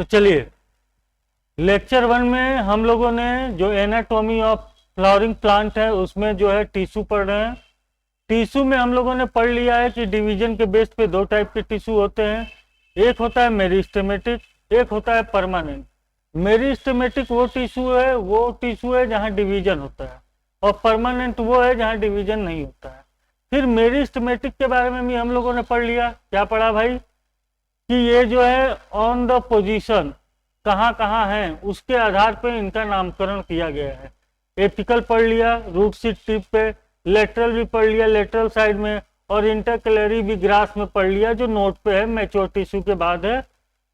तो चलिए, लेक्चर 1 में हम लोगों ने जो एनाटॉमी ऑफ फ्लावरिंग प्लांट है उसमें जो है टिश्यू पढ़ रहे हैं। टिश्यू में हम लोगों ने पढ़ लिया है कि डिवीजन के बेस पे दो टाइप के टिश्यू होते हैं, एक होता है मेरिस्टेमेटिक, एक होता है परमानेंट। मेरिस्टेमेटिक वो टिश्यू है जहाँ डिवीजन होता है, और परमानेंट वो है जहाँ डिवीजन नहीं होता है। फिर मेरिस्टेमेटिक के बारे में भी हम लोगों ने पढ़ लिया। क्या पढ़ा भाई? कि ये जो है ऑन द पोजीशन कहाँ कहाँ है उसके आधार पे इनका नामकरण किया गया है। एपिकल पढ़ लिया, रूट सीड टिप पे, लेटरल भी पढ़ लिया लेटरल साइड में, और इंटरकैलरी भी ग्रास में पढ़ लिया जो नोट पे है, मैच्योर टिश्यू के बाद है,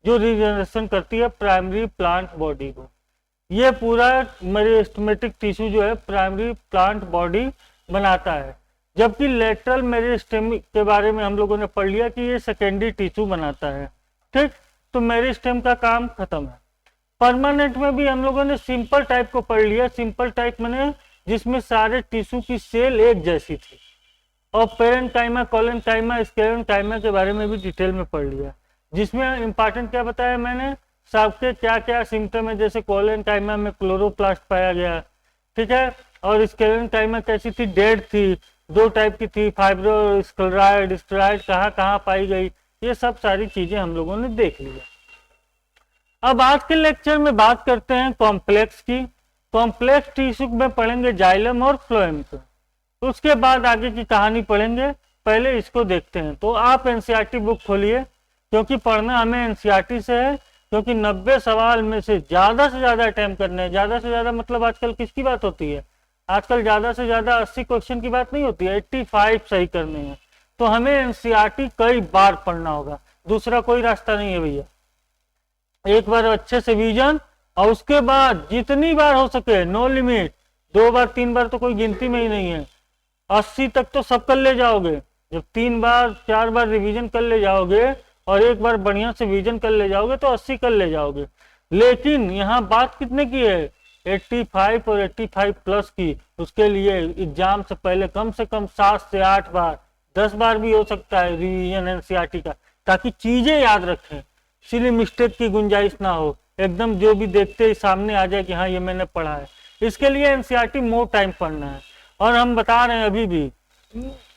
जो रीजनरेशन करती है प्राइमरी प्लांट बॉडी को। ये पूरा मेरिस्टेमेटिक टिश्यू जो है प्राइमरी प्लांट बॉडी बनाता है, जबकि लेटरल मेरिस्टेम के बारे में हम लोगों ने पढ़ लिया कि ये सेकेंडरी टिश्यू बनाता है। ठीक, तो मेरिस्टेम का काम खत्म है। परमानेंट में भी हम लोगों ने सिंपल टाइप को पढ़ लिया। सिंपल टाइप मैंने जिसमें सारे टिश्यू की सेल एक जैसी थी, और पेरेंकाइमा, कोलेनकाइमा, स्क्लेरेनकाइमा के बारे में भी डिटेल में पढ़ लिया। जिसमें इंपॉर्टेंट क्या बताया मैंने, सबके क्या क्या सिम्टम है, जैसे कोलेनकाइमा में क्लोरोप्लास्ट पाया गया, ठीक है, और स्क्लेरेनकाइमा कैसी थी, डेड थी, दो टाइप की थी, फाइब्रो स्क्लेराइड, स्टेरॉइड कहाँ कहाँ पाई गई, ये सब सारी चीजें हम लोगों ने देख लिया। अब आज के लेक्चर में बात करते हैं कॉम्प्लेक्स की। कॉम्प्लेक्स टिश्यू में पढ़ेंगे जाइलम और फ्लोएम को, उसके बाद आगे की कहानी पढ़ेंगे। पहले इसको देखते हैं। तो आप एनसीईआरटी बुक खोलिए, क्योंकि पढ़ना हमें एनसीईआरटी से है, क्योंकि 90 सवाल में से ज्यादा अटेम्प्ट करने हैं। ज्यादा से ज्यादा मतलब आजकल किसकी बात होती है? आजकल ज्यादा से ज्यादा 80 क्वेश्चन की बात नहीं होती है, 85 सही करने हैं। तो हमें एनसीईआरटी कई बार पढ़ना होगा, दूसरा कोई रास्ता नहीं है भैया। एक बार अच्छे से विजन, और उसके बाद जितनी बार हो सके, नो लिमिट, 2 बार 3 बार तो कोई गिनती में ही नहीं है, 80 तक तो सब कर ले जाओगे। जब 3 बार 4 बार रिवीजन कर ले जाओगे और एक बार बढ़िया से विजन कर ले जाओगे तो 80 कर ले जाओगे। लेकिन यहाँ बात कितने की है? 85 और 85 प्लस की। उसके लिए एग्जाम से पहले कम से कम 7 से 8 बार, 10 बार भी हो सकता है रिवीजन एनसीईआरटी का, ताकि चीजें याद रखें, सिली मिस्टेक की गुंजाइश ना हो, एकदम जो भी देखते ही सामने आ जाए कि हाँ ये मैंने पढ़ा है। इसके लिए एनसीईआरटी मोर टाइम पढ़ना है। और हम बता रहे हैं अभी भी,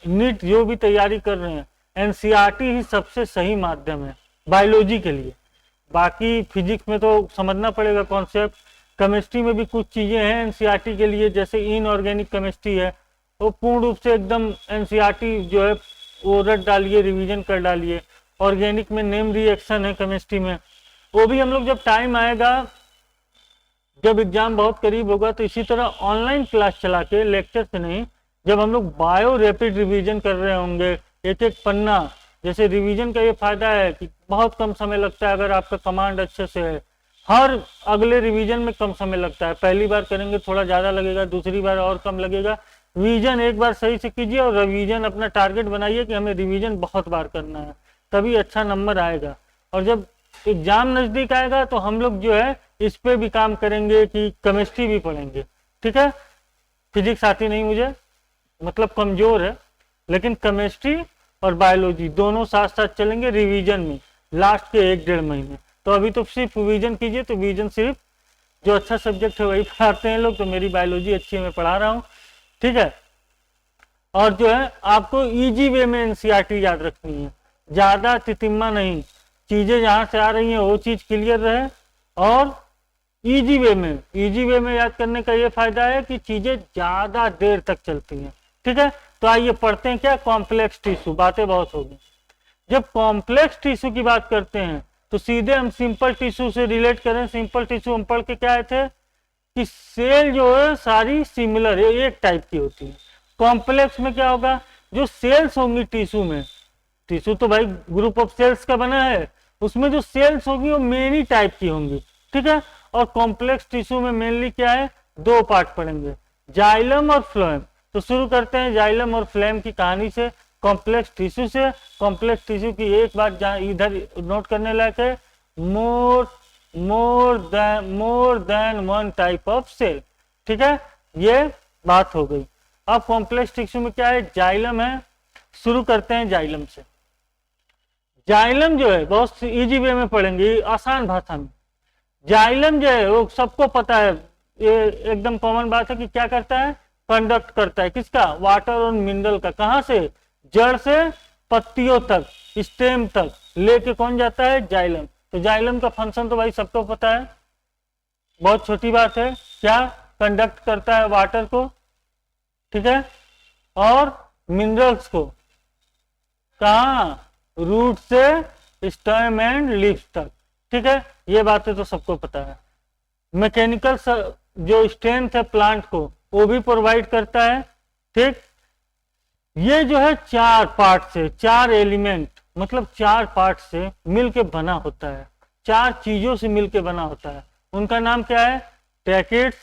नीट जो भी तैयारी कर रहे हैं, एनसीईआरटी ही सबसे सही माध्यम है बायोलॉजी के लिए। बाकी फिजिक्स में तो समझना पड़ेगा कॉन्सेप्ट, केमिस्ट्री में भी कुछ चीजें हैं एनसीईआरटी के लिए, जैसे इनऑर्गेनिक केमिस्ट्री है, वो पूर्ण रूप से एकदम एनसीईआरटी जो है वो रट डालिए, रिवीजन कर डालिए। ऑर्गेनिक में नेम रिएक्शन है केमिस्ट्री में, वो भी हम लोग जब टाइम आएगा, जब एग्जाम बहुत करीब होगा, तो इसी तरह ऑनलाइन क्लास चला के, लेक्चर से नहीं, जब हम लोग बायो रैपिड रिवीजन कर रहे होंगे, एक एक पन्ना, जैसे रिवीजन का ये फायदा है कि बहुत कम समय लगता है अगर आपका कमांड अच्छे से है। हर अगले रिवीजन में कम समय लगता है, पहली बार करेंगे थोड़ा ज्यादा लगेगा, दूसरी बार और कम लगेगा। रिवीजन एक बार सही से कीजिए, और रिवीजन अपना टारगेट बनाइए कि हमें रिवीजन बहुत बार करना है, तभी अच्छा नंबर आएगा। और जब एग्जाम नजदीक आएगा तो हम लोग जो है इस पे भी काम करेंगे कि केमिस्ट्री भी पढ़ेंगे, ठीक है। फिजिक्स आती नहीं मुझे, मतलब कमजोर है, लेकिन केमिस्ट्री और बायोलॉजी दोनों साथ साथ चलेंगे रिवीजन में लास्ट के 1-1.5 महीने। तो अभी तो सिर्फ विजन कीजिए, तो विजन सिर्फ जो अच्छा सब्जेक्ट है वही पढ़ाते हैं लोग, तो मेरी बायोलॉजी अच्छी है, मैं पढ़ा रहा हूँ, ठीक है। और जो है आपको इजी वे में एनसीईआरटी याद रखनी है, ज्यादा तितिम्मा नहीं, चीजें जहां से आ रही हैं वो चीज क्लियर रहे, और इजी वे में याद करने का ये फायदा है कि चीजें ज्यादा देर तक चलती हैं, ठीक है। तो आइए पढ़ते हैं क्या, कॉम्प्लेक्स टिश्यू। बातें बहुत होगी। जब कॉम्प्लेक्स टिश्यू की बात करते हैं तो सीधे हम सिंपल टिश्यू से रिलेट करें। सिंपल टिश्यू हम पढ़ के क्या आए थे कि सेल जो है सारी सिमिलर है, एक टाइप की होती है। कॉम्प्लेक्स में क्या होगा, जो सेल्स होंगी टिश्यू में, टिश्यू तो भाई ग्रुप ऑफ सेल्स का बना है, उसमें जो सेल्स होगी वो मेनी टाइप की होंगी, ठीक है। और कॉम्प्लेक्स टिश्यू में मेनली क्या है, 2 पार्ट पढ़ेंगे, जाइलम और फ्लोएम। तो शुरू करते हैं जाइलम और फ्लोएम की कहानी से, कॉम्प्लेक्स टिश्यू से। कॉम्प्लेक्स टिश्यू की एक बात जहाँ इधर नोट करने लायक है, more than 1 type of cell, ठीक है, ये बात हो गई। अब कॉम्प्लेक्स टिश्यू में क्या है, जाइलम है। शुरू करते हैं जाइलम से। जाइलम जो है बहुत इजी वे में पढ़ेंगे, आसान भाषा में। जाइलम जो है वो सबको पता है, ये एकदम कॉमन बात है कि क्या करता है, कंडक्ट करता है किसका, वाटर और मिनरल का। कहां से, जड़ से पत्तियों तक, स्टेम तक लेके कौन जाता है, जाइलम। तो जाइलम का फंक्शन तो भाई सबको पता है, बहुत छोटी बात है, क्या कंडक्ट करता है वाटर को, ठीक है, और मिनरल्स को, कहा, रूट से स्टेम एंड लीव्स तक, ठीक है। ये बातें तो सबको पता है। मैकेनिकल जो स्ट्रेंथ है प्लांट को वो भी प्रोवाइड करता है, ठीक। ये जो है चार पार्ट से, चार एलिमेंट मतलब चार पार्ट से मिलके बना होता है, चार चीजों से मिलके बना होता है। उनका नाम क्या है, tracheids,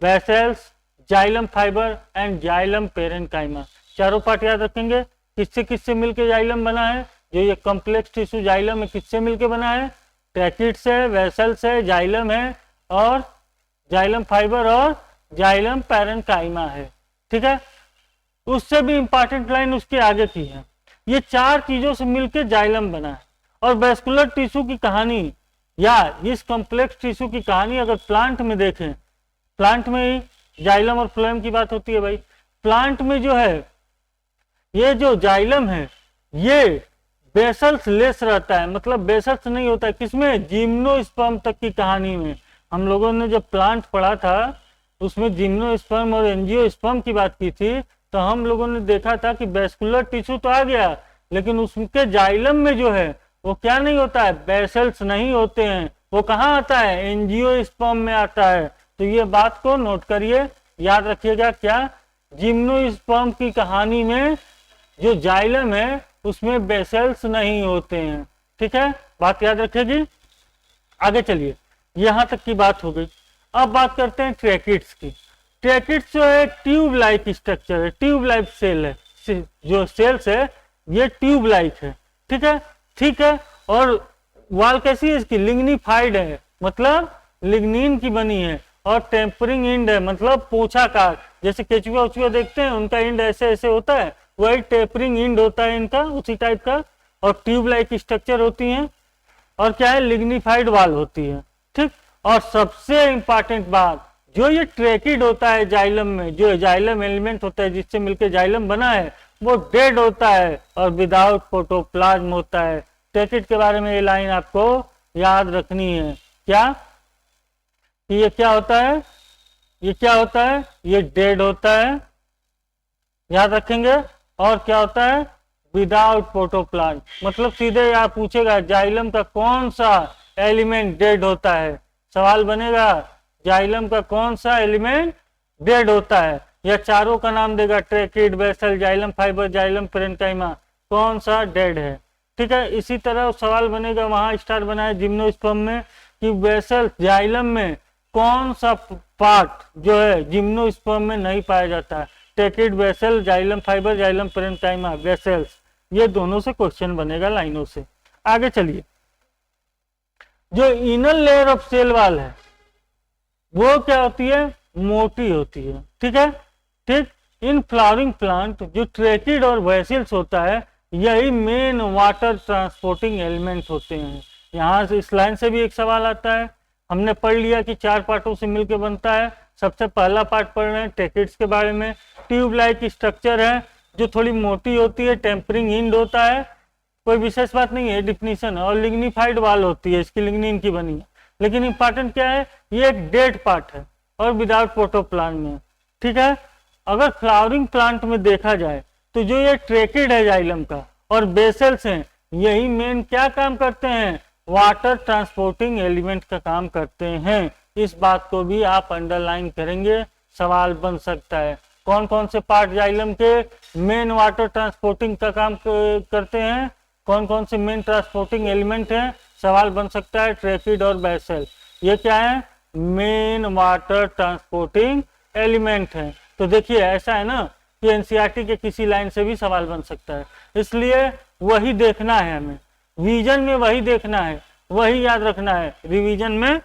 vessels, xylem fibre and xylem parenchyma. चारों पार्ट याद रखेंगे। किससे किससे मिलके जाइलम बना है, जो ये कॉम्प्लेक्स टिश्यू जाइलम है किससे मिलके बना है, ट्रैकिड्स है, वेसल्स है, जाइलम है और जाइलम फाइबर और जाइलम पेरेन्काइमा है, ठीक है। उससे भी इंपॉर्टेंट लाइन उसके आगे की है, ये चार चीजों से मिलकर जाइलम बना है। और वेस्कुलर टिश्यू की कहानी या इस कॉम्प्लेक्स टिश्यू की कहानी अगर प्लांट में देखें, प्लांट में ही जाइलम और फ्लोएम की बात होती है भाई। प्लांट में जो है ये जो जाइलम है ये बेसल्स लेस रहता है, मतलब बेसल्स नहीं होता है किसमें, जिम्नोस्पर्म तक की कहानी में। हम लोगों ने जब प्लांट पढ़ा था उसमें जिम्नोस्पर्म और एंजियोस्पर्म की बात की थी, तो हम लोगों ने देखा था कि वेस्कुलर टिश्यू तो आ गया लेकिन उसके जाइलम में जो है वो क्या नहीं होता है, बेसल्स नहीं होते हैं। वो कहाँ आता है, एंजियोस्पर्म में आता है। तो ये बात को नोट करिए, याद रखिएगा, क्या, जिम्नोस्पर्म की कहानी में जो जाइलम है उसमें बेसल्स नहीं होते हैं, ठीक है, बात याद रखेगी। आगे चलिए, यहां तक की बात हो गई। अब बात करते हैं ट्रैकिड्स की। ट्रैकिड्स जो है ट्यूब लाइक स्ट्रक्चर है, ट्यूब लाइक सेल है, जो सेल्स है ये ट्यूब लाइक है, ठीक है, ठीक है। और वाल कैसी है इसकी, लिग्निफाइड है, मतलब लिग्निन की बनी है, और टेम्परिंग इंड है, मतलब पोछाकार। जैसे केचुआ उचुआ देखते हैं उनका इंड ऐसे ऐसे होता है, वही टेपरिंग इंड होता है इनका, उसी टाइप का। और ट्यूब लाइक स्ट्रक्चर होती है, और क्या है, लिग्निफाइड वाल होती है, ठीक। और सबसे इंपॉर्टेंट बात, जो ये ट्रैकिड होता है जाइलम में, जो जाइलम एलिमेंट होता है जिससे मिलकर जाइलम बना है, वो डेड होता है और विदाउट प्रोटोप्लाज्म होता है। ट्रैकिड के बारे में ये लाइन आपको याद रखनी है, क्या, कि ये क्या होता है, ये क्या होता है, ये डेड होता है, याद रखेंगे। और क्या होता है, विदाउट प्रोटोप्लाज्म, मतलब सीधे आप पूछेगा जाइलम का कौन सा एलिमेंट डेड होता है, सवाल बनेगा जाइलम का कौन सा एलिमेंट डेड होता है, या चारों का नाम देगा, tracheid, vessel, xylem fibre, xylem parenchyma, कौन सा डेड है, ठीक है। इसी तरह सवाल बनेगा, वहां स्टार बना है जिम्नोस्पर्म में, कि वेसल जाइलम में कौन सा पार्ट जो है जिम्नोस्पर्म में नहीं पाया जाता है, tracheid, vessel, xylem fibre, xylem parenchyma, vessels, ये दोनों से क्वेश्चन बनेगा लाइनों से। आगे चलिए, जो inner layer of cell wall है वो क्या होती है, मोटी होती है, ठीक है, ठीक। इन फ्लावरिंग प्लांट जो ट्रैकिड और वेसल्स होता है यही मेन वाटर ट्रांसपोर्टिंग एलिमेंट होते हैं। यहाँ से इस लाइन से भी एक सवाल आता है, हमने पढ़ लिया कि चार पार्टों से मिलकर बनता है। सबसे पहला पार्ट पढ़ रहे हैं ट्रैकिड्स के बारे में, ट्यूब लाइक स्ट्रक्चर है जो थोड़ी मोटी होती है, टेम्परिंग इंड होता है, कोई विशेष बात नहीं है, डिफिनीशन है। और लिग्निफाइड वाल होती है, इसकी लिग्निन की बनी है। लेकिन इंपॉर्टेंट क्या है, ये एक डेड पार्ट है और विदाउट प्रोटोप्लाज्म में, ठीक है। अगर फ्लावरिंग प्लांट में देखा जाए तो जो ये ट्रैकिड है जाइलम का और बेसल्स हैं, यही मेन क्या काम करते हैं, वाटर ट्रांसपोर्टिंग एलिमेंट का काम करते हैं। इस बात को भी आप अंडरलाइन करेंगे, सवाल बन सकता है। कौन कौन से पार्ट जाइलम के मेन वाटर ट्रांसपोर्टिंग का काम करते हैं, कौन कौन से मेन ट्रांसपोर्टिंग एलिमेंट हैं, सवाल बन सकता है। ट्रैकिड और बेसल ये क्या है, मेन वाटर ट्रांसपोर्टिंग एलिमेंट है। तो देखिए ऐसा है ना कि एनसीईआरटी के किसी लाइन से भी सवाल बन सकता है, इसलिए वही देखना है हमें, विजन में वही देखना है, वही याद रखना है। रिवीजन में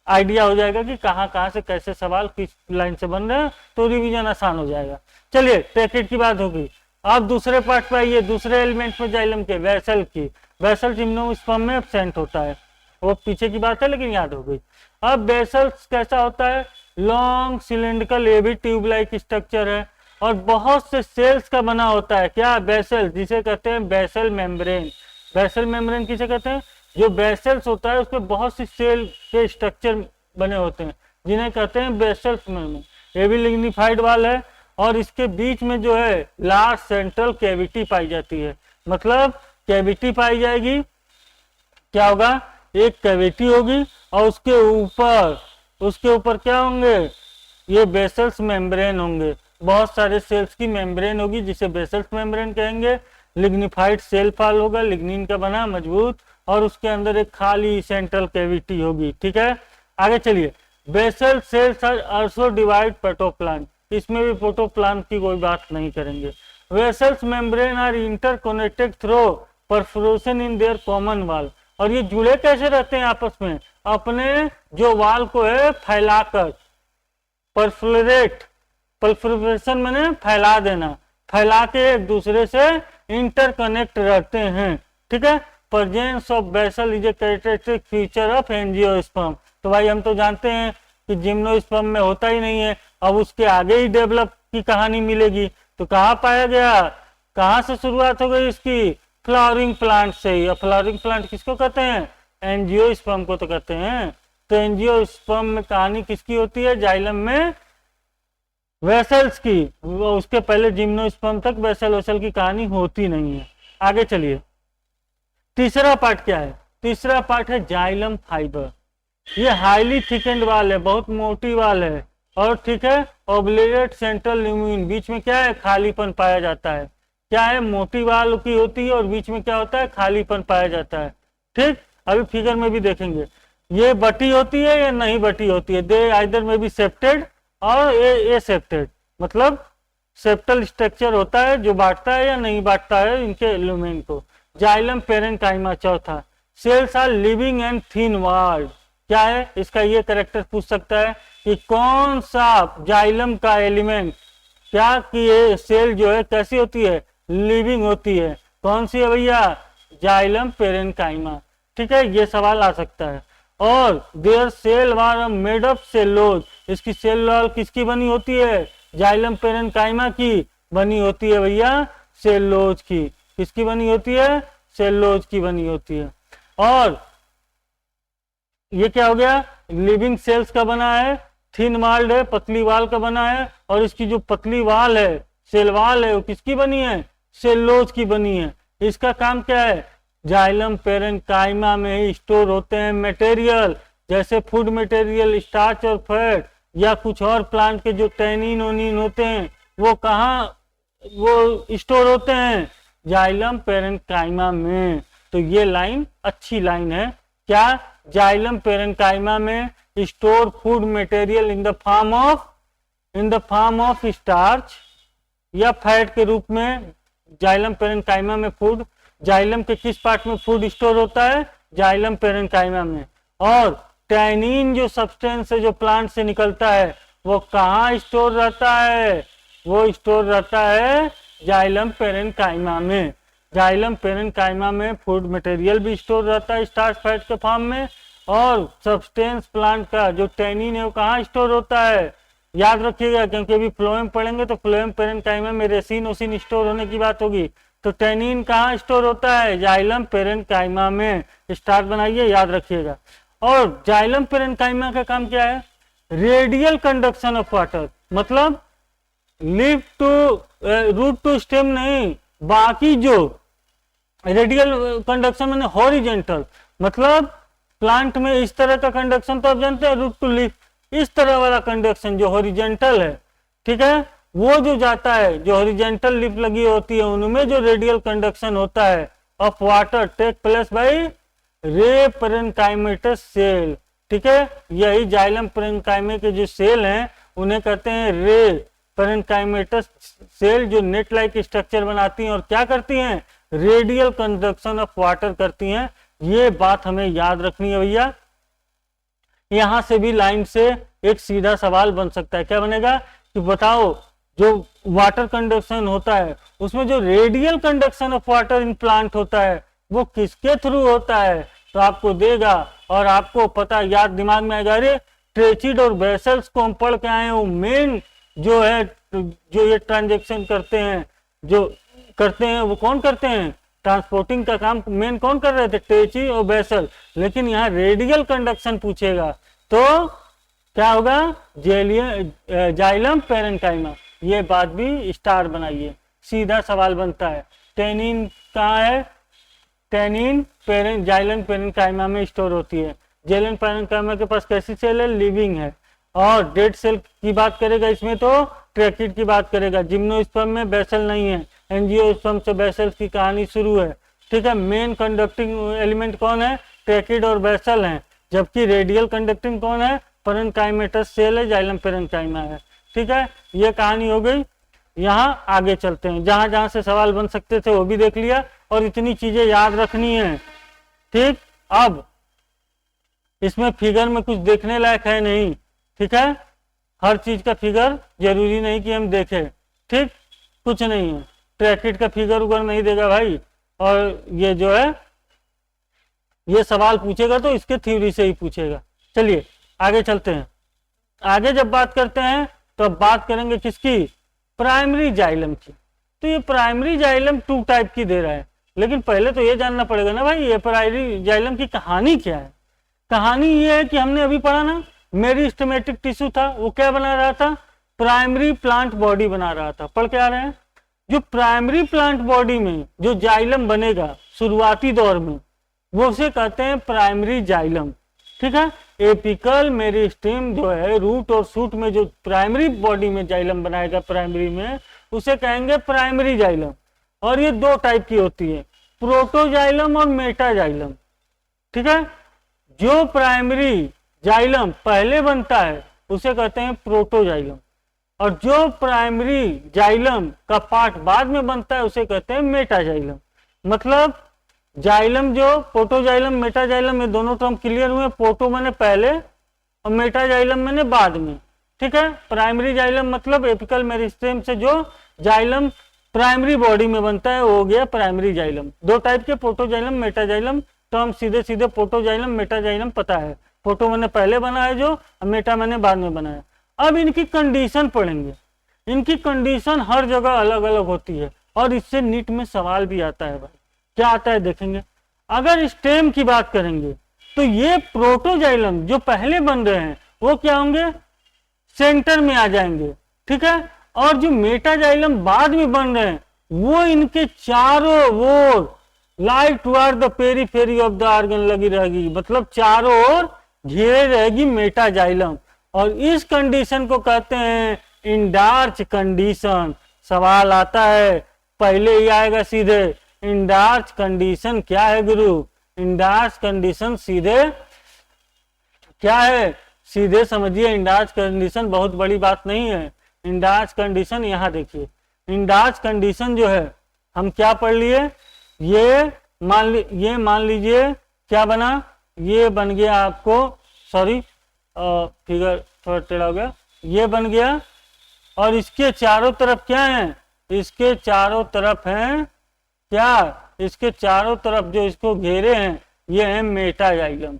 आइडिया हो जाएगा कि कहाँ कहाँ से कैसे सवाल किस लाइन से बन रहे हैं, तो रिवीजन आसान हो जाएगा। चलिए ट्रैकिड की बात होगी। अब दूसरे पार्ट पे आइए, दूसरे एलिमेंट में जाइलम के, वेसल की। वेसल जिम्नोस्पर्म में एब्सेंट होता है, वो पीछे की बात है लेकिन याद हो गई। अब बेसल्स कैसा होता है, लॉन्ग सिलिंड्रिकल, ये भी ट्यूब लाइक स्ट्रक्चर है और बहुत से सेल्स का बना होता है। क्या, बेसल, जिसे कहते हैं बेसल मेम्ब्रेन। बेसल मेम्ब्रेन किसे कहते हैं, जो बेसल्स होता है उसमें बहुत सी सेल के स्ट्रक्चर बने होते हैं जिन्हें कहते हैं बेसल्स मेम्ब्रेन। ये भी लिग्निफाइड वाल है और इसके बीच में जो है लार्ज सेंट्रल कैविटी पाई जाती है। मतलब कैविटी पाई जाएगी, क्या होगा, एक कैविटी होगी और उसके ऊपर क्या होंगे, ये बेसल्स मेम्ब्रेन होंगे। बहुत सारे सेल्स की मेम्ब्रेन होगी जिसे बेसल्स मेम्ब्रेन कहेंगे। लिग्निफाइड सेल फाल होगा, लिग्निन का बना मजबूत, और उसके अंदर एक खाली सेंट्रल कैविटी होगी। ठीक है, आगे चलिए। Vessel cells are also divide protoplast, इसमें भी प्रोटोप्लांट की कोई बात नहीं करेंगे। Vessels membrane are interconnected through perforation in their common wall, और ये जुड़े कैसे रहते हैं आपस में, अपने जो वाल को है फैलाकर। परफोरेशन मैंने फैला देना, फैला के एक दूसरे से इंटरकनेक्ट रहते हैं। ठीक है, presence of basal is a characteristic feature of angiosperm. तो भाई हम तो जानते हैं कि जिम्नोस्पर्म में होता ही नहीं है, अब उसके आगे ही डेवलप की कहानी मिलेगी। तो कहाँ पाया गया, कहाँ से शुरुआत हो गई इसकी, फ्लावरिंग प्लांट से ही। और फ्लावरिंग प्लांट किसको कहते हैं, एंजियोस्पर्म को तो कहते हैं। तो एंजियोस्पर्म में कहानी किसकी होती है, जाइलम में वेसल्स की। उसके पहले जिम्नोस्पर्म तक वेसल की कहानी होती नहीं है। आगे चलिए, तीसरा पार्ट क्या है, तीसरा पार्ट है जाइलम फाइबर। ये हाईली थिकेंड वाल है, बहुत मोटी वाल है, और ठीक है ओब्लेट सेंट्रल ल्यूमिन, बीच में क्या है, खालीपन पाया जाता है। क्या है, मोटी वाल की होती है और बीच में क्या होता है, खालीपन पाया जाता है। ठीक, अभी फिगर में भी देखेंगे। ये बटी होती है या नहीं बटी होती है, दे आइदर में भी सेप्टेड और ए सेप्टेड, मतलब सेप्टल स्ट्रक्चर होता है जो बांटता है या नहीं बांटता है इनके ल्यूमेन को। जाइलम पेरेन्काइमा चौथा, cells are living and thin walled. क्या है इसका, ये कैरेक्टर पूछ सकता है कि कौन सा जाइलम का एलिमेंट, क्या कि ये सेल जो है कैसी होती है, लिविंग होती है। कौन सी है भैया, जाइलम पेरेन्काइमा। ठीक है, ये सवाल आ सकता है। और their cell wall made of cellulose, इसकी सेल वॉल किसकी बनी होती है, जाइलम पेरेन्काइमा की बनी होती है भैया, सेलोज की। किसकी बनी होती है, सेलोज की बनी होती है। और ये क्या हो गया, लिविंग सेल्स का बना है, थिन वाल्ड है, पतली वाल का बना है, और इसकी जो पतली वाल है, सेल वाल है, वो किसकी बनी है, सेलोज की बनी है। इसका काम क्या है, जाइलम पेरेन्काइमा में ही स्टोर होते हैं मटेरियल, जैसे फूड मटेरियल, स्टार्च और फैट, या कुछ और प्लांट के जो टैनिन ओनिन होते हैं वो कहाँ वो स्टोर होते हैं, जाइलम पेरेन्काइमा में। तो ये लाइन अच्छी लाइन है, क्या, जाइलम पेरेन्काइमा में store food material in the form of starch या फैट के रूप में। जाइलम पेरेन्काइमा में फूड, जाइलम के किस पार्ट में फूड स्टोर होता है, जाइलम पेरेन्काइमा में। और टैनिन जो सब्सटेंस है जो प्लांट से निकलता है वो कहाँ स्टोर रहता है, वो स्टोर रहता है जाइलम पेरेन्काइमा में। जाइलम पेरेन्काइमा में फूड मटेरियल भी स्टोर रहता है स्टार्च फैट के फॉर्म में, और सब्सटेंस प्लांट का जो टैनिन है वो कहाँ स्टोर होता है, याद रखिएगा क्योंकि अभी फ्लोएम पढ़ेंगे तो फ्लोएम पेरेन्काइमा में रेसिन ओसिन स्टोर होने की बात होगी। तो टैनिन कहाँ स्टोर होता है, जाइलम पेरेन्काइमा में। स्टार्ट बनाइए, याद रखिएगा। और जाइलम पेरेन्काइमा का काम क्या है, रेडियल कंडक्शन ऑफ वाटर, मतलब leaf to root to stem नहीं, बाकी जो रेडियल कंडक्शन मैंने हॉरिजेंटल, मतलब प्लांट में इस तरह का कंडक्शन तो आप जानते हैं, रूट टू लीफ, इस तरह वाला कंडक्शन जो हॉरिजेंटल है, ठीक है, वो जो जाता है, जो हॉरिजेंटल लीफ लगी होती है उनमें जो रेडियल कंडक्शन होता है of water take place by ray parenchymatous cell. ठीक है, यही जाइलम पेरेन्काइमा के जो सेल हैं उन्हें कहते हैं रे पेरेन्काइमेटस सेल, जो नेट लाइक स्ट्रक्चर बनाती हैं और क्या करती हैं, रेडियल कंडक्शन ऑफ वाटर करती हैं। ये बात हमें याद रखनी है भैया। यहां से भी लाइन से एक सीधा सवाल बन सकता है, क्या बनेगा कि बताओ जो वाटर कंडक्शन होता है उसमें जो radial conduction of water in plant होता है वो किसके थ्रू होता है, तो आपको देगा और आपको पता याद दिमाग में आएगा, अरे ट्रेचिड और बेसल्स को हम पढ़ के आए हैं, वो मेन जो है जो ये ट्रांजेक्शन करते हैं वो कौन करते हैं, ट्रांसपोर्टिंग का काम मेन कौन कर रहे थे, ट्रेची और बेसल। लेकिन यहाँ रेडियल कंडक्शन पूछेगा तो क्या होगा, जाइलम पेरेंकाइमा। ये बात भी स्टार बनाइए, सीधा सवाल बनता है। टेनिन कहाँ है, टेनिन जाइलम पेरेंकाइमा में स्टोर होती है। जाइलम पेरेंकाइमा के पास कैसी सेल है, लिविंग है। और डेड सेल की बात करेगा इसमें तो ट्रैकिड की बात करेगा। जिम्नोस्पर्म में बेसल नहीं है, एंजियोस्पर्म से बेसल की कहानी शुरू है, ठीक है। मेन कंडक्टिंग एलिमेंट कौन है, ट्रैकिड और बेसल हैं, जबकि रेडियल कंडक्टिंग कौन है, पेरेंकाइमेटस सेल है, जाइलम पेरेंकाइमा है, ठीक है। ये कहानी हो गई। यहाँ आगे चलते हैं, जहां जहां से सवाल बन सकते थे वो भी देख लिया, और इतनी चीजें याद रखनी है, ठीक। अब इसमें फिगर में कुछ देखने लायक है नहीं, ठीक है। हर चीज का फिगर जरूरी नहीं कि हम देखें, ठीक, कुछ नहीं है। ट्रैकिड का फिगर उगर नहीं देगा भाई, और ये जो है ये सवाल पूछेगा तो इसके थ्योरी से ही पूछेगा। चलिए आगे चलते हैं। आगे जब बात करते हैं तो अब बात करेंगे किसकी, प्राइमरी जाइलम की। तो ये प्राइमरी जाइलम 2 टाइप की दे रहा है, लेकिन पहले तो ये जानना पड़ेगा ना भाई, ये प्राइमरी जाइलम की कहानी क्या है। कहानी ये है कि हमने अभी पढ़ा ना, मेरिस्टेमेटिक टिश्यू था, वो क्या बना रहा था, प्राइमरी प्लांट बॉडी बना रहा था। पढ़ के आ रहे हैं, जो प्राइमरी प्लांट बॉडी में जो जाइलम बनेगा शुरुआती दौर में, वो उसे कहते हैं प्राइमरी जाइलम, ठीक है। एपिकल मेरिस्टेम जो है रूट और शूट में जो प्राइमरी बॉडी में जाइलम बनाएगा प्राइमरी में, उसे कहेंगे प्राइमरी जाइलम। और ये 2 टाइप की होती है, प्रोटोजाइलम और मेटाजाइलम, ठीक है। जो प्राइमरी जाइलम पहले बनता है उसे कहते हैं प्रोटोजाइलम, और जो प्राइमरी जाइलम का पार्ट बाद में बनता है उसे कहते हैं मेटाजाइलम। मतलब जाइलम जो प्रोटोजाइलम मेटाजाइलम, ये दोनों टर्म क्लियर हुए। प्रोटो मैंने पहले और मेटाजाइलम मैंने बाद में, ठीक है। प्राइमरी जाइलम मतलब एपिकल मेरिस्टेम से जो जाइलम प्राइमरी बॉडी में बनता है वो हो गया प्राइमरी जाइलम। 2 टाइप के, प्रोटोजाइलम मेटाजाइलम। टर्म सीधे सीधे प्रोटोजाइलम मेटाजाइलम पता है, प्रोटो मैंने पहले बनाया जो, मेटा मैंने बाद में बनाया। अब इनकी कंडीशन पढ़ेंगे। इनकी कंडीशन हर जगह अलग अलग होती है, और इससे नीट में सवाल भी आता है भाई। क्या आता है देखेंगे। अगर स्टेम की बात करेंगे तो ये प्रोटोजाइलम जो पहले बन रहे हैं वो क्या होंगे, सेंटर में आ जाएंगे, ठीक है। और जो मेटाजाइलम बाद में बन रहे हैं वो इनके चारों ओर like toward the periphery of the organ लगी रहेगी, मतलब चारों ओर घेरे रहेगी मेटाजाइलम। और इस कंडीशन को कहते हैं इंडार्च कंडीशन। सवाल आता है, पहले ही आएगा सीधे, इंडार्च कंडीशन क्या है गुरु। इंडार्च कंडीशन सीधे क्या है, सीधे समझिए। इंडार्च कंडीशन बहुत बड़ी बात नहीं है। इंडार्च कंडीशन यहाँ देखिए, इंडार्च कंडीशन जो है हम क्या पढ़ लिए, ये मान लीजिए क्या बना, ये बन गया आपको, सॉरी फिगर थोड़ा टेढ़ा हो गया, ये बन गया। और इसके चारों तरफ क्या है, इसके चारों तरफ हैं क्या, इसके चारों तरफ जो इसको घेरे हैं ये है मेटाजाइलम,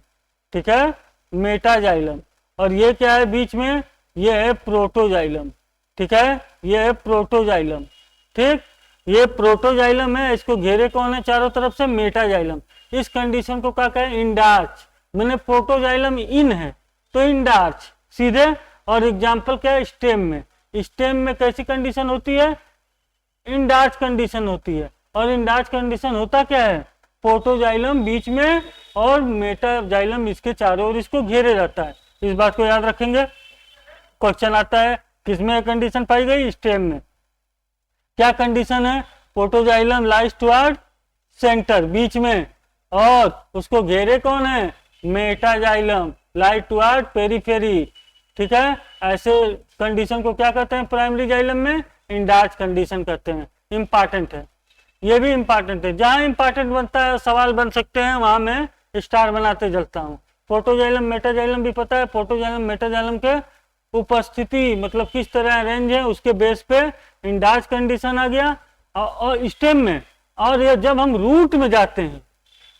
ठीक है, मेटाजाइलम। और ये क्या है बीच में, ये है प्रोटोजाइलम, ठीक है, ये है प्रोटोजाइलम, ठीक। ये प्रोटोजाइलम है, इसको घेरे कौन है चारों तरफ से, मेटाजाइलम। इस कंडीशन को क्या कहें, इंडार्च। मैंने प्रोटोजाइलम इन है तो इंडार्च सीधे। और एग्जाम्पल क्या है, स्टेम में। स्टेम में कैसी कंडीशन होती है, इंडार्च कंडीशन होती है। और इंडार्च कंडीशन होता क्या है, प्रोटोजाइलम बीच में और मेटाजाइलम इसके चारों ओर इसको घेरे रहता है। इस बात को याद रखेंगे। क्वेश्चन आता है किसमें कंडीशन पाई गई, स्टेम में। क्या कंडीशन है, प्रोटोजाइलम लाइज टुवर्ड सेंटर बीच में, और उसको घेरे कौन है, मेटाजाइलम लाइज टुवर्ड पेरीफेरी, ठीक है। ऐसे कंडीशन को क्या कहते हैं प्राइमरी जाइलम में, इंडार्च कंडीशन कहते हैं। इंपॉर्टेंट है, ये भी इंपॉर्टेंट है। जहां इंपॉर्टेंट बनता है सवाल बन सकते हैं वहां मैं स्टार बनाते चलता हूँ। प्रोटोजाइलम मेटाजाइलम भी पता है, प्रोटोजाइलम मेटाजाइलम के उपस्थिति मतलब किस तरह रेंज है उसके बेस पे इंडार्च कंडीशन आ गया और स्टेम में। और ये जब हम रूट में जाते हैं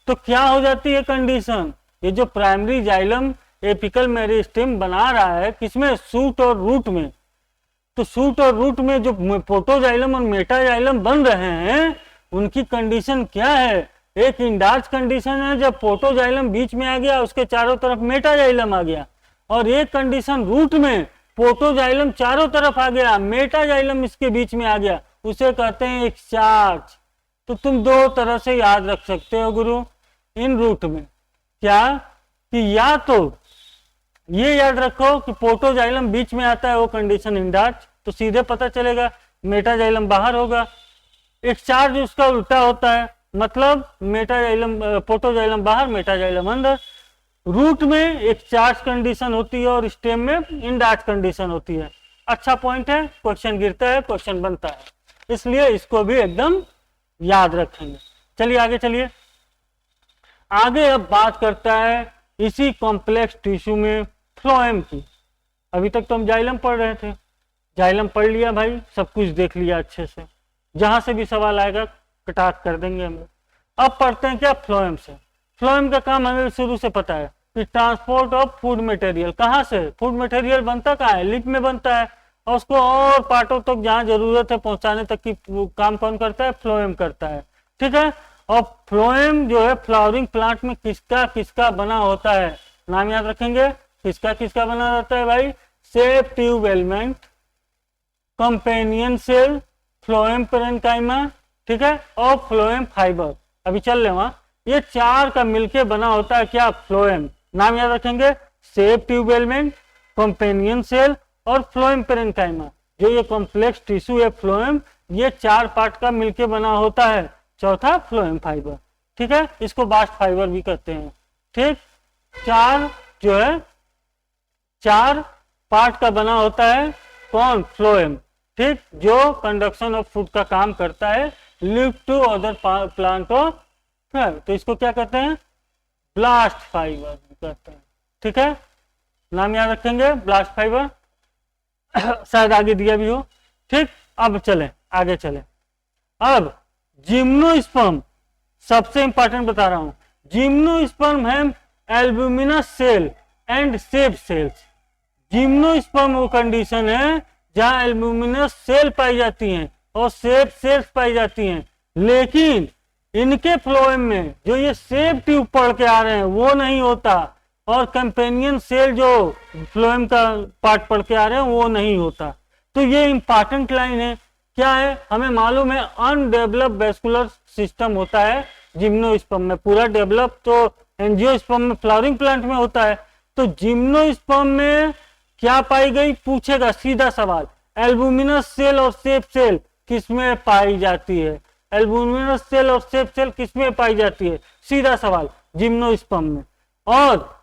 तो क्या हो जाती है कंडीशन, ये जो प्राइमरी जाइलम एपिकल मेरिस्टेम बना रहा है किसमें, शूट और रूट में। तो शूट और रूट में जो प्रोटोजाइलम और मेटाजाइलम बन रहे हैं उनकी कंडीशन क्या है, एक इंडार्च कंडीशन है जब प्रोटोजाइलम बीच में आ गया उसके चारों तरफ मेटाजाइलम आ गया, और एक कंडीशन रूट में प्रोटोजाइलम चारों तरफ आ गया मेटाजाइलम इसके बीच में आ गया, उसे कहते हैं एक्सचार्ज। तो तुम दो तरह से याद रख सकते हो गुरु इन रूट में, क्या कि या तो ये याद रखो कि प्रोटोजाइलम बीच में आता है वो कंडीशन इंडार्च, तो सीधे पता चलेगा मेटाजाइलम बाहर होगा। एक्सचार्ज उसका उल्टा होता है, मतलब मेटाजाइलम प्रोटोजाइलम बाहर मेटाजाइलम अंदर। रूट में एक्सचार्ज कंडीशन होती है और स्टेम में इंडार्च कंडीशन होती है। अच्छा पॉइंट है, क्वेश्चन गिरता है क्वेश्चन बनता है, इसलिए इसको भी एकदम याद रखेंगे। चलिए आगे चलिए, आगे अब बात करता है इसी कॉम्प्लेक्स टिश्यू में फ्लोएम की। अभी तक तो हम जाइलम पढ़ रहे थे, जाइलम पढ़ लिया भाई, सब कुछ देख लिया अच्छे से, जहां से भी सवाल आएगा कटाक कर देंगे हम। अब पढ़ते हैं क्या फ्लोएम से। फ्लोएम का काम हमें शुरू से पता है कि ट्रांसपोर्ट ऑफ फूड मटेरियल, कहाँ से फूड मटेरियल बनता कहाँ है, लिप में बनता है, और उसको और पार्टों तक जहाँ जरूरत है पहुंचाने तक की काम कौन करता है, फ्लोएम करता है। ठीक है, और फ्लोएम जो है फ्लावरिंग प्लांट में किसका किसका बना होता है, नाम याद रखेंगे, किसका किसका बना रहता है भाई, sieve tube element, companion cell, phloem parenchyma, ठीक है, और फ्लोएम फाइबर। अभी चल रहे वहां, ये चार का मिलके बना होता है क्या, फ्लोएम। नाम याद रखेंगे, सेप ट्यूब एलिमेंट, कंपेनियन सेल और फ्लोएम पेरेन्काइमा। जो ये कॉम्प्लेक्स टिश्यू है फ्लोएम, ये चार पार्ट का मिलके बना होता है। चौथा फ्लोएम फाइबर, ठीक है, इसको बास्ट फाइबर भी कहते हैं। ठीक, चार जो है चार पार्ट का बना होता है कौन, फ्लोएम। ठीक, जो कंडक्शन ऑफ फूड का काम करता है live to other plant of, तो इसको क्या कहते हैं, ब्लास्ट फाइबर कहते हैं। ठीक है, नाम याद रखेंगे ब्लास्ट फाइबर, शायद आगे दिया भी हो। ठीक, अब चले आगे चले। अब जिम्नोस्पर्म सबसे इंपॉर्टेंट बता रहा हूं, जिम्नोस्पर्म है albuminous cell and sieve cells. Gymnosperm वो कंडीशन है जहां एल्ब्यूमिनस सेल पाई जाती हैं और सेप सेल्स पाई जाती हैं, लेकिन इनके फ्लोएम में जो ये सेप ट्यूब पढ़ के आ रहे हैं वो नहीं होता, और कंपेनियन सेल जो फ्लोएम का पार्ट पढ़ के आ रहे हैं वो नहीं होता। तो ये इंपॉर्टेंट लाइन है, क्या है, हमें मालूम है अनडेवलप वेस्कुलर सिस्टम होता है जिम्नोस्पर्म में, पूरा डेवलप तो एंजियोस्पर्म में फ्लावरिंग प्लांट में होता है। तो जिम्नोस्पर्म में क्या पाई गई, पूछेगा सीधा सवाल, एल्ब्यूमिनस सेल और सेप सेल किसमें पाई जाती है, एल्ब्यूमिनस सेल और सेप सेल किसमें पाई जाती है, सीधा सवाल, जिम्नोस्पर्म में। और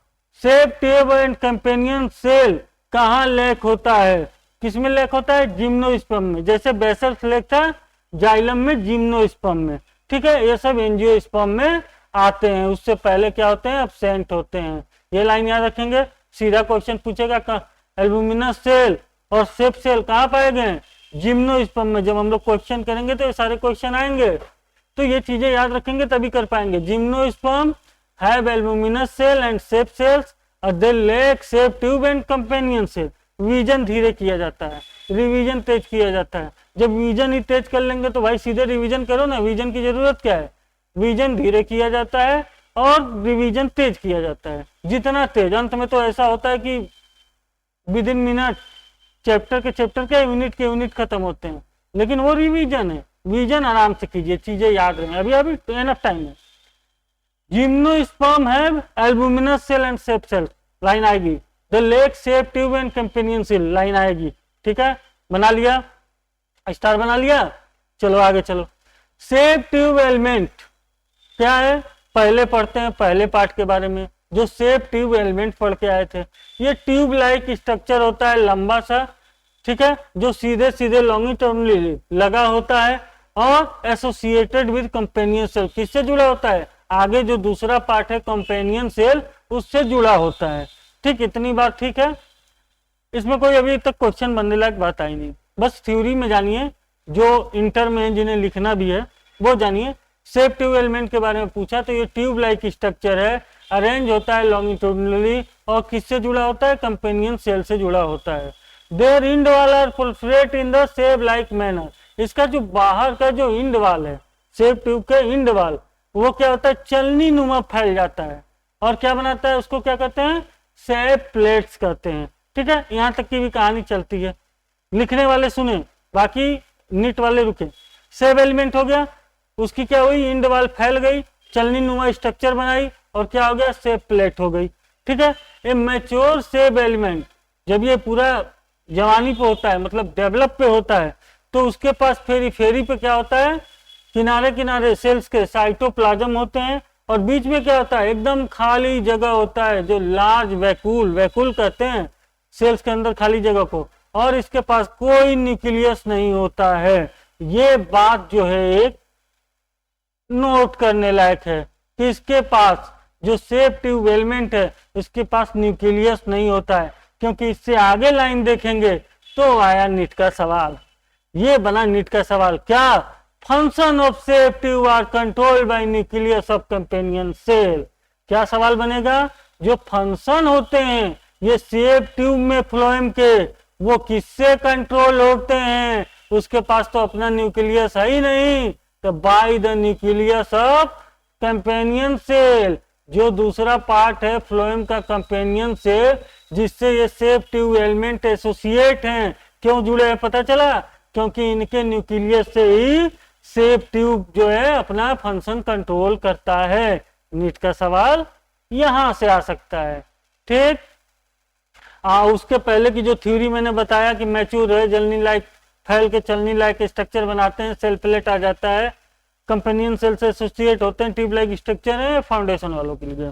सेप ट्यूब एंड कंपेनियन सेल कहाँ लैक होता है, किसमें लैक होता है, जिम्नोस्पर्म में, जैसे बेसल लैक था जाइलम में, जिम्नोस्पर्म में। ठीक है, ये सब एंजियोस्पर्म में आते हैं, उससे पहले क्या होते हैं, एब्सेंट होते हैं। ये लाइन याद रखेंगे, सीधा क्वेश्चन पूछेगा एल्ब्यूमिनस सेल और सेप सेल कहाँ पाए गए, जिम्नोस्पर्म में। जब हम लोग क्वेश्चन करेंगे तो ये सारे क्वेश्चन आएंगे, तो ये चीजें याद रखेंगे तभी कर पाएंगे। Gymnosperm have albuminous cell and sieve cells और they lack sieve tube and companion cell. विजन धीरे किया जाता है, रिवीजन तेज किया जाता है। जब विजन ही तेज कर लेंगे तो भाई सीधे रिवीजन करो ना, विजन की जरूरत क्या है, विजन धीरे किया जाता है और रिवीजन तेज किया जाता है। जितना तेज, अंत में तो ऐसा होता है कि विद इन मिनट चैप्टर के यूनिट के यूनिट खत्म होते हैं, लेकिन वो रिवीजन है। विजन आराम से कीजिए, चीजें याद रहें, अभी अभी एनफ टाइम है। Gymnosperm have albuminous cell and sieve cell, line आएगी। The lack sieve tube and companion cell, line आएगी। ठीक है, बना लिया, स्टार बना लिया, चलो आगे चलो। सेप ट्यूब एलिमेंट क्या है, पहले पढ़ते हैं पहले पार्ट के बारे में, जो सेप ट्यूब एलिमेंट पढ़ के आए थे। ये ट्यूब लाइक स्ट्रक्चर होता है लंबा सा, ठीक है, जो सीधे सीधे लॉन्गिट्यूडनली लगा होता है और एसोसिएटेड विद कंपेनियन सेल। किससे जुड़ा होता है, आगे जो दूसरा पार्ट है कंपेनियन सेल उससे जुड़ा होता है। ठीक, इतनी बात ठीक है, इसमें कोई अभी तक क्वेश्चन बनने लायक बात आई नहीं, बस थ्योरी में जानिए, जो इंटर में जिन्हें लिखना भी है वो जानिए सेप ट्यूब एलिमेंट के बारे में पूछा तो ये ट्यूब लाइक स्ट्रक्चर है, अरेंज होता है लॉन्गिट्यूडनली और किससे जुड़ा होता है, कंपेनियन सेल से जुड़ा होता है। Their end wall are proliferate in the sieve like manner, इसका जो बाहर का जो इंड वाल है, सेप ट्यूब के इंड वाल, वो क्या होता है, चलनी नुमा फैल जाता है और क्या बनाता है, उसको क्या कहते हैं, सेप प्लेट्स कहते हैं। ठीक है, यहाँ तक की भी कहानी चलती है, लिखने वाले सुने, बाकी नीट वाले रुके। सेप एलिमेंट हो गया, उसकी क्या हुई, इंड वाल फैल गई, चलनी नुमा स्ट्रक्चर बनाई और क्या हो गया, सेप प्लेट हो गई। ठीक है, ए मैच्योर सेप एलिमेंट जब ये पूरा जवानी पे होता है, मतलब डेवलप पे होता है, तो उसके पास फेरी फेरी पे क्या होता है, किनारे किनारे सेल्स के साइटोप्लाज्म होते हैं और बीच में क्या होता है, एकदम खाली जगह होता है जो लार्ज वैक्यूल, वैक्यूल कहते हैं सेल्स के अंदर खाली जगह को, और इसके पास कोई न्यूक्लियस नहीं होता है। ये बात जो है एक नोट करने लायक है कि इसके पास जो सेप ट्यूब एलिमेंट है उसके पास न्यूक्लियस नहीं होता है, क्योंकि इससे आगे लाइन देखेंगे तो आया नीट का सवाल, ये बना नीट का सवाल, क्या function of sieve tube are controlled by nucleus of companion cell. क्या सवाल बनेगा, जो फंक्शन होते हैं ये सेप ट्यूब में फ्लोएम के, वो किससे कंट्रोल होते हैं, उसके पास तो अपना न्यूक्लियस है ही नहीं, तो by the nucleus of companion cell, जो दूसरा पार्ट है फ्लोएम का कंपेनियन सेल, जिससे ये सेप ट्यूब एलिमेंट एसोसिएट हैं। क्यों जुड़े हैं पता चला, क्योंकि इनके न्यूक्लियस से ही सेप ट्यूब जो है अपना फंक्शन कंट्रोल करता है। नीट का सवाल यहां से आ सकता है। ठीक, उसके पहले की जो थ्योरी मैंने बताया कि मैच्योर है, जलनी लाइक फैल के चलनी लाइक स्ट्रक्चर बनाते हैं, सेल प्लेट आ जाता है, कंपेनियन सेल से एसोसिएट होते हैं, ट्यूब लाइक स्ट्रक्चर है फाउंडेशन वालों के लिए।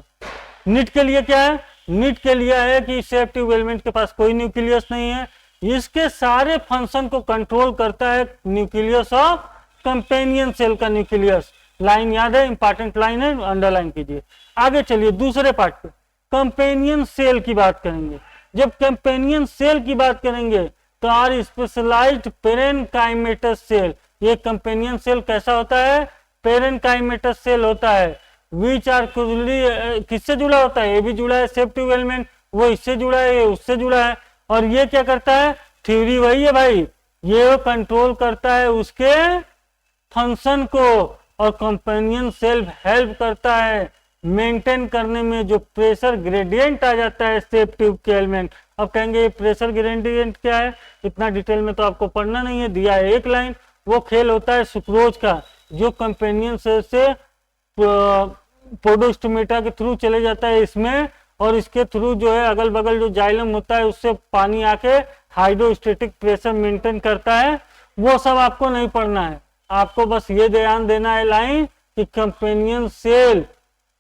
नीट के लिए क्या है, नीट के लिए है कि सेप ट्यूब एलिमेंट के पास कोई न्यूक्लियस नहीं है, इसके सारे फंक्शन को कंट्रोल करता है न्यूक्लियस ऑफ कंपेनियन सेल का न्यूक्लियस। लाइन याद है, इंपॉर्टेंट लाइन है, अंडरलाइन कीजिए। आगे चलिए दूसरे पार्ट पे, कंपेनियन सेल की बात करेंगे। जब कंपेनियन सेल की बात करेंगे तो आर स्पेशलाइज्ड पेरेनकाइमेटस सेल, ये कंपेनियन सेल कैसा होता है, पेरेनकाइमेटस सेल होता है, विच आर किससे जुड़ा होता है, ये भी जुड़ा है सेप ट्यूब एलिमेंट, वो इससे जुड़ा है, ये उससे जुड़ा है, और ये क्या करता है, थ्योरी वही है भाई, ये कंट्रोल करता है उसके फंक्शन को, और कंपेनियन सेल हेल्प करता है मेंटेन करने में जो प्रेशर ग्रेडियंट आ जाता है सेप ट्यूब के एलिमेंट। अब कहेंगे प्रेशर ग्रेडियंट क्या है, इतना डिटेल में तो आपको पढ़ना नहीं है, दिया है एक लाइन। वो खेल होता है सुक्रोज का, जो कंपेनियन सेल से पोडोस्टोमेटा के थ्रू चले जाता है इसमें, और इसके थ्रू जो है अगल बगल जो जाइलम होता है उससे पानी आके हाइड्रोस्टेटिक प्रेशर मेंटेन करता है। वो सब आपको नहीं पढ़ना है, आपको बस ये ध्यान देना है लाइन कि कंपेनियन सेल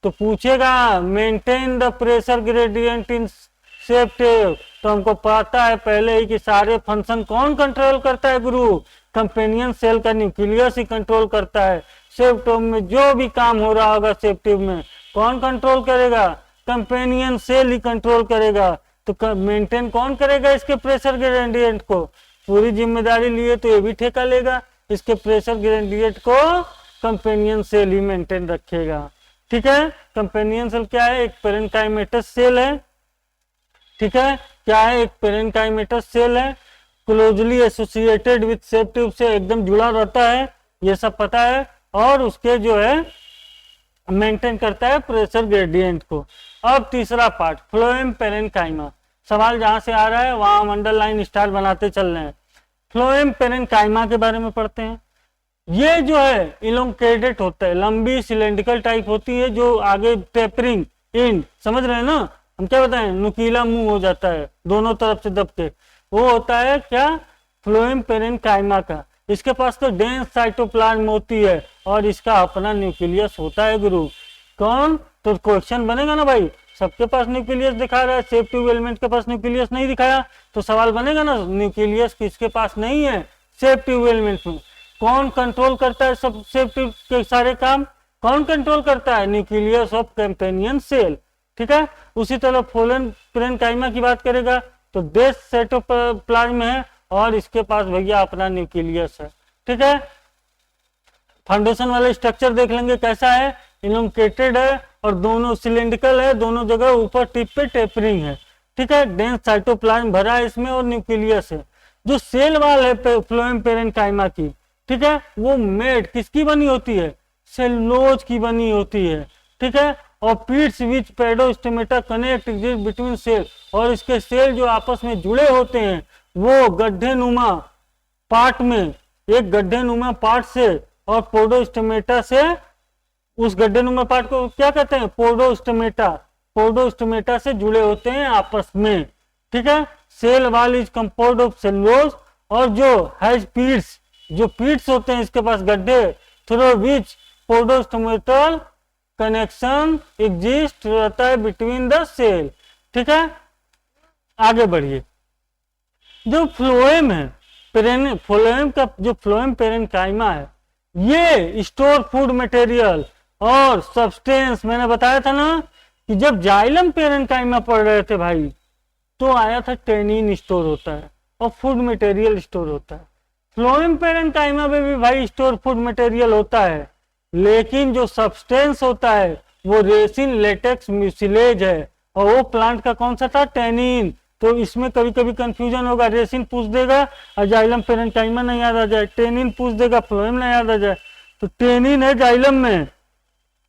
तो पूछेगा maintain the pressure gradient in shape tube, तो हमको पता है पहले ही कि सारे फंक्शन कौन कंट्रोल करता है गुरु, कंपेनियन सेल का न्यूक्लियस ही कंट्रोल करता है। सेप ट्यूब में जो भी काम हो रहा होगा सेप ट्यूब में कौन कंट्रोल करेगा, कंपेनियन सेल ही कंट्रोल करेगा। तो मेंटेन कौन करेगा इसके प्रेशर ग्रेडियंट को, पूरी जिम्मेदारी लिए तो ये भी ठेका लेगा, इसके प्रेशर ग्रेडियंट को कंपेनियन सेल ही मेंटेन रखेगा। ठीक है, कंपेनियन सेल क्या है, एक पेरेनकाइमेटस सेल है। ठीक है, क्या है, एक पेरेनकाइमेटस सेल है, closely associated with shape tube से एकदम जुड़ा रहता है, ये सब पता है, और उसके जो है मेंटेन करता है प्रेशर ग्रेडियंट को। अब तीसरा पार्ट, फ्लोएम पेरेनकाइमा, सवाल जहां से आ रहा है वहां हम अंडरलाइन स्टार बनाते चल रहे हैं। फ्लोएम पेरेनकाइमा के बारे में पढ़ते हैं। ये जो है इलोंगेटेड होता है, लंबी सिलेंड्रिकल टाइप होती है, जो आगे टेपरिंग इन, समझ रहे हैं ना, हम क्या बताएं, नुकीला मुंह हो जाता है दोनों तरफ से दब के, वो होता है क्या, फ्लोएम पेरेनकाइमा का। इसके पास तो डेंस साइटोप्लाज्म होती है और इसका अपना न्यूक्लियस होता है गुरु। कौन, तो क्वेश्चन बनेगा ना भाई, सबके पास न्यूक्लियस दिखा रहा है, सेप ट्यूब एलिमेंट के पास न्यूक्लियस नहीं दिखाया, तो सवाल बनेगा ना न्यूक्लियस किसके पास नहीं है, सेप ट्यूब एलिमेंट में। कौन कंट्रोल करता है सब सेप ट्यूब के सारे काम, कौन कंट्रोल करता है, न्यूक्लियस ऑफ कंपेनियन सेल। ठीक है, उसी तरह फ्लोएम पेरेनकाइमा की बात करेगा तो देश साइटोप्लाज्म है और इसके पास भैया अपना न्यूक्लियस है। ठीक है, फाउंडेशन वाला स्ट्रक्चर देख लेंगे कैसा है, इलोंकेटेड है और दोनों सिलेंड्रिकल है, दोनों जगह ऊपर टिप पे टेपरिंग है, ठीक है। डेंस साइटोप्लाज्म भरा है इसमें और न्यूक्लियस है। जो सेल वाल है फ्लोएम पेरेन्काइमा की, ठीक है, वो मेड किसकी बनी होती है, सेलुलोज की बनी होती है, ठीक है। और पीट्स विच पेडोस्टोमेटा कनेक्ट एग्जिस्ट बिटवीन सेल, और इसके सेल जो आपस में जुड़े होते हैं वो गड्ढे नुमा पार्ट में, एक गड्ढे नुमा पार्ट से और पोडोस्टोमेटा से, उस गड्ढे नुमा पार्ट को क्या कहते हैं, पोडोस्टोमेटा, पोडोस्टोमेटा से जुड़े होते हैं आपस में, ठीक है। Cell wall is composed of cellulose, और जो हैज पीट्स, जो पीट्स होते हैं इसके पास गड्ढे, थ्रू विच पोडोस्टोमेटल कनेक्शन एग्जिस्ट रहता है बिटवीन द सेल, ठीक है। आगे बढ़िए, जो फ्लोएम है फ्लोएम का जो फ्लोएम पेरेन्काइमा है, ये स्टोर फूड मटेरियल और सब्सटेंस, मैंने बताया था ना कि जब जाइलम पेरेन्काइमा पढ़ रहे थे भाई तो आया था टेनिन स्टोर होता है और फूड मटेरियल स्टोर होता है। फ्लोएम पेरेन्काइमा में भी भाई स्टोर फूड मटेरियल होता है, लेकिन जो सब्सटेंस होता है वो रेसिन लेटेक्स म्यूसिलेज है, और वो प्लांट का कौन सा था, टेनिन। तो इसमें कभी कभी कंफ्यूजन होगा, रेसिन पूछ देगा और जाइलम पेरेन्काइमा नहीं याद आ जाए, टेनिन पूछ देगा फ्लोएम नहीं याद आ जाए। तो टेनिन है जाइलम में,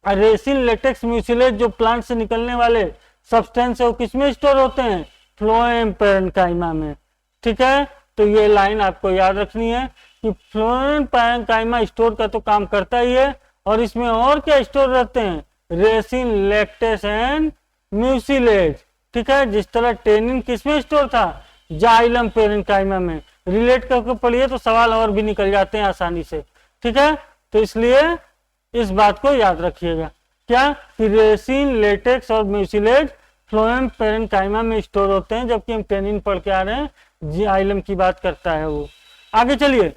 और रेसिन लेटेक्स म्यूसिलेज जो प्लांट से निकलने वाले सब्सटेंस है वो किसमें स्टोर होते हैं, फ्लोएम पेरेन्काइमा में, ठीक है। तो ये लाइन आपको याद रखनी है कि फ्लोएम पेरेन्काइमा स्टोर का तो काम करता ही है, और इसमें और क्या स्टोर रहते हैं, रेसिन लेटेक्स एंड म्यूसिलेज, ठीक है। जिस तरह टेनिन किसमें स्टोर था, जाइलम पेरेन्काइमा में। रिलेट करके पढ़िए तो सवाल और भी निकल जाते हैं आसानी से, ठीक है। तो इसलिए इस बात को याद रखिएगा, क्या कि रेसिन लेटेक्स और म्यूसिलेज फ्लोएम पेरेन्काइमा में स्टोर होते हैं, जबकि हम टेनिन पढ़ के आ रहे हैं, जाइलम की बात करता है वो। आगे चलिए,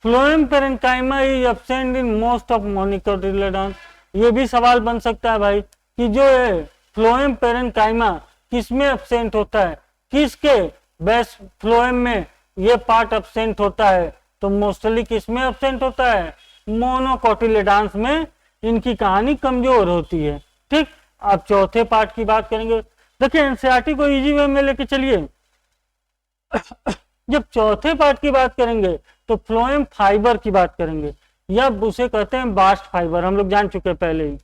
phloem parenchyma is absent in most of monocotyledon. ये भी सवाल बन सकता है भाई कि जो है फ्लोएम पेरेन्काइमा किसमें एब्सेंट होता है, किसके बेस फ्लोएम में ये पार्ट एब्सेंट होता है, तो मोस्टली किसमें एब्सेंट होता है, मोनोकोटिलेडॉन्स में इनकी कहानी कमजोर होती है, ठीक। अब चौथे पार्ट की बात करेंगे, देखिए एनसीईआरटी को इजी वे में लेके चलिए। जब चौथे पार्ट की बात करेंगे तो फ्लोएम फाइबर की बात करेंगे, या उसे कहते हैं बास्ट फाइबर, हम लोग जान चुके पहले ही,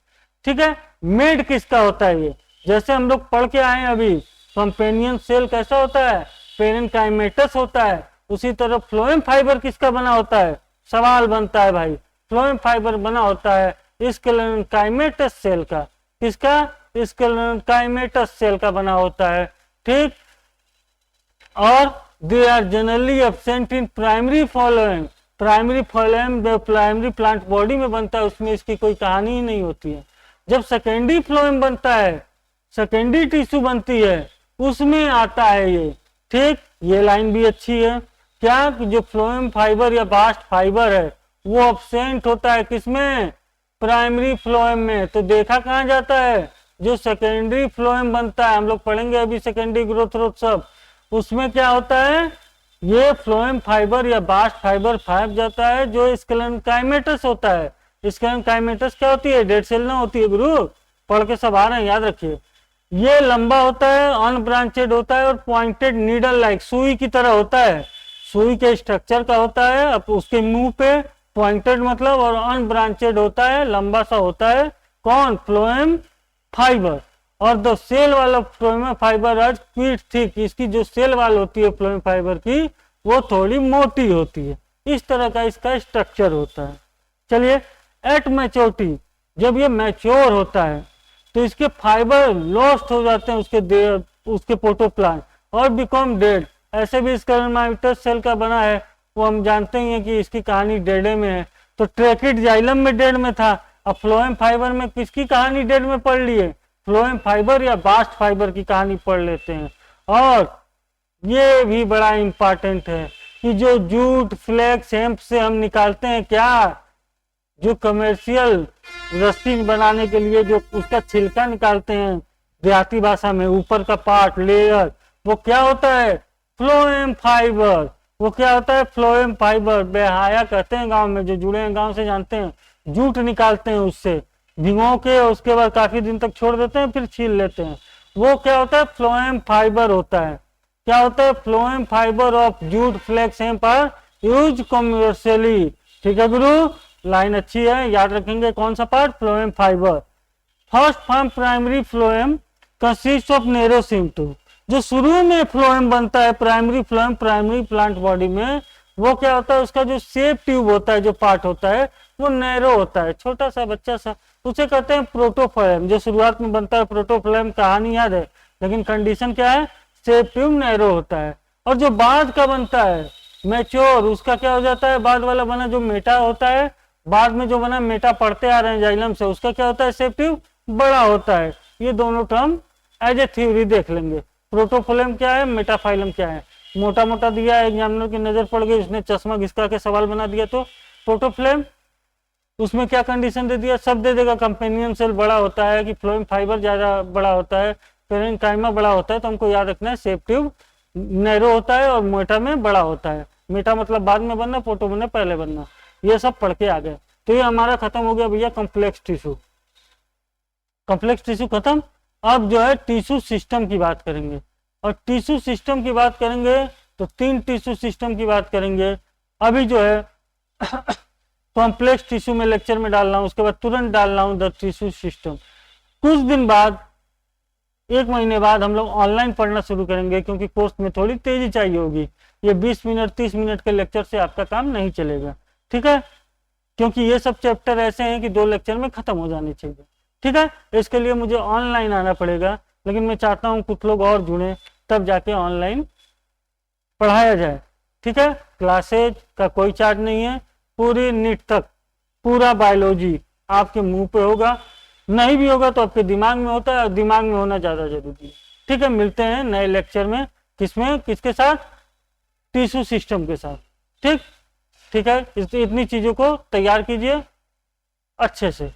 ठीक है। मेड किसका होता है ये, जैसे हम लोग पढ़ के आए हैं अभी, कंपेनियन सेल कैसा होता है, पेरेन्काइमेटस होता है, उसी तरह फ्लोएम फाइबर किसका बना होता है, सवाल बनता है भाई। फ्लोएम फाइबर बना होता है स्क्लेरेन्काइमेटस सेल का, किसका, स्क्लेरेन्काइमेटस सेल का बना होता है, ठीक। और they are generally absent in primary phloem, primary phloem जो प्राइमरी प्लांट बॉडी में बनता है उसमें इसकी कोई कहानी ही नहीं होती है। जब सेकेंडरी फ्लोएम बनता है, सेकेंडरी टिश्यू बनती है, उसमें आता है ये, ठीक। ये लाइन भी अच्छी है, क्या कि जो फ्लोएम फाइबर या बास्ट फाइबर है वो एब्सेंट होता है किसमें, प्राइमरी फ्लोएम में। तो देखा कहाँ जाता है, जो सेकेंडरी फ्लोएम बनता है, हम लोग पढ़ेंगे अभी सेकेंडरी ग्रोथ रोड सब, उसमें क्या होता है, ये फ्लोएम फाइबर या बास्ट फाइबर फाइब जाता है जो स्क्लेरेन्काइमेटस होता है। स्क्लेरेन्काइमेटस क्या होती है, डेड सेल ना होती है गुरु, पढ़ के सब आ रहे हैं, याद रखिए। ये लंबा होता है, अनब्रांचेड होता है और पॉइंटेड नीडल लाइक, सुई की तरह होता है, सुई के स्ट्रक्चर का होता है। अब उसके मुंह पे पॉइंटेड मतलब और अनब्रांचेड होता है, लंबा सा होता है, कौन, फ्लोएम फाइबर। और the cell wall of phloem fibre are quite thick, इसकी जो सेल वाल होती है फ्लोएम फाइबर की वो थोड़ी मोटी होती है, इस तरह का इसका स्ट्रक्चर होता है। चलिए, एट मैच्योरिटी, जब ये मैच्योर होता है तो इसके फाइबर लॉस्ट हो जाते हैं उसके प्रोटोप्लाज्म और बिकम डेड। ऐसे भी स्क्लेरेन्काइमेटस सेल का बना है, वो हम जानते ही हैं कि इसकी कहानी डेडे में है। तो ट्रैकिड जाइलम में डेड में था, अब फ्लोएम फाइबर में किसकी कहानी डेड में पढ़ लिए, फ्लोएम फाइबर या बास्ट फाइबर की कहानी पढ़ लेते हैं। और ये भी बड़ा इंपॉर्टेंट है कि जो जूट फ्लेक्स हेम्प से हम निकालते हैं, क्या जो कमर्शियल रस्सी बनाने के लिए जो उसका छिलका निकालते हैं देहाती भाषा में, ऊपर का पार्ट लेयर, वो क्या होता है, फ्लोएम फाइबर। वो क्या होता है, फ्लोएम फाइबर। बेहाया कहते हैं गांव में, जो जुड़े हैं गांव से जानते हैं, जूट निकालते हैं उससे, भिगो के उसके बाद काफी दिन तक छोड़ देते हैं, फिर छील लेते हैं। वो क्या होता है? फ्लोएम फाइबर होता है। क्या होता है? Phloem fibre of jute flax hemp are use commercially. ठीक है गुरु, लाइन अच्छी है, याद रखेंगे। कौन सा part? Phloem fibre. First form primary phloem consist of narrow sieve tube. जो शुरू में फ्लोएम बनता है, primary phloem, primary plant body में, वो क्या होता है? उसका जो सेप ट्यूब होता है, जो पार्ट होता है, वो नैरो होता है, छोटा सा बच्चा सा, उसे कहते हैं प्रोटोफ्लोएम। जो शुरुआत में बनता है प्रोटोफ्लोएम, कहानी याद है, लेकिन कंडीशन क्या है? सेप ट्यूब नैरो होता है। और जो बाद का बनता है मैच्योर, उसका क्या हो जाता है? बाद वाला बना जो मेटा होता है, बाद में जो बना मेटा पढ़ते आ रहे हैं जाइलम से, उसका क्या होता है? सेप ट्यूब बड़ा होता है। ये दोनों टर्म एज ए थ्योरी देख लेंगे। प्रोटोफ्लोएम क्या है, मेटाफाइलम क्या है। मोटा मोटा दिया, एग्जामिनर की नजर पड़ गई, उसने चश्मा घिसका के सवाल बना दिया, तो प्रोटोफ्लोएम, उसमें क्या कंडीशन दे दिया? सब दे देगा। कंपेनियन सेल बड़ा होता है कि फ्लोएम फाइबर ज्यादा बड़ा होता है, पेरेन्काइमा बड़ा होता है, तो हमको याद रखना है सेप ट्यूब नैरो होता है और मेटा में बड़ा होता है। मेटा मतलब बाद में बनना, प्रोटो में पहले बनना। ये सब पढ़ के आ गए। तो ये हमारा खत्म हो गया भैया कॉम्प्लेक्स टिश्यू। कॉम्प्लेक्स टिश्यू खत्म। अब जो है टिश्यू सिस्टम की बात करेंगे, और टिश्यू सिस्टम की बात करेंगे तो 3 टिश्यू सिस्टम की बात करेंगे। अभी जो है कॉम्प्लेक्स टिश्यू में लेक्चर में डाल रहा हूं, उसके बाद तुरंत डाल रहा हूं द टिश्यू सिस्टम। कुछ दिन बाद, 1 महीने बाद हम लोग ऑनलाइन पढ़ना शुरू करेंगे, क्योंकि कोर्स में थोड़ी तेजी चाहिए होगी। ये 20 मिनट 30 मिनट के लेक्चर से आपका काम नहीं चलेगा, ठीक है, क्योंकि ये सब चैप्टर ऐसे हैं कि 2 लेक्चर में खत्म हो जाने चाहिए, ठीक है। इसके लिए मुझे ऑनलाइन आना पड़ेगा, लेकिन मैं चाहता हूँ कुछ लोग और जुड़े, तब जाके ऑनलाइन पढ़ाया जाए, ठीक है। क्लासेज का कोई चार्ज नहीं है, पूरी नीट तक पूरा बायोलॉजी आपके मुंह पे होगा, नहीं भी होगा तो आपके दिमाग में होता है, दिमाग में होना ज्यादा जरूरी है, ठीक है। मिलते हैं नए लेक्चर में, किसमें, किसके साथ? टिश्यू सिस्टम के साथ, ठीक, ठीक है। इतनी चीजों को तैयार कीजिए अच्छे से।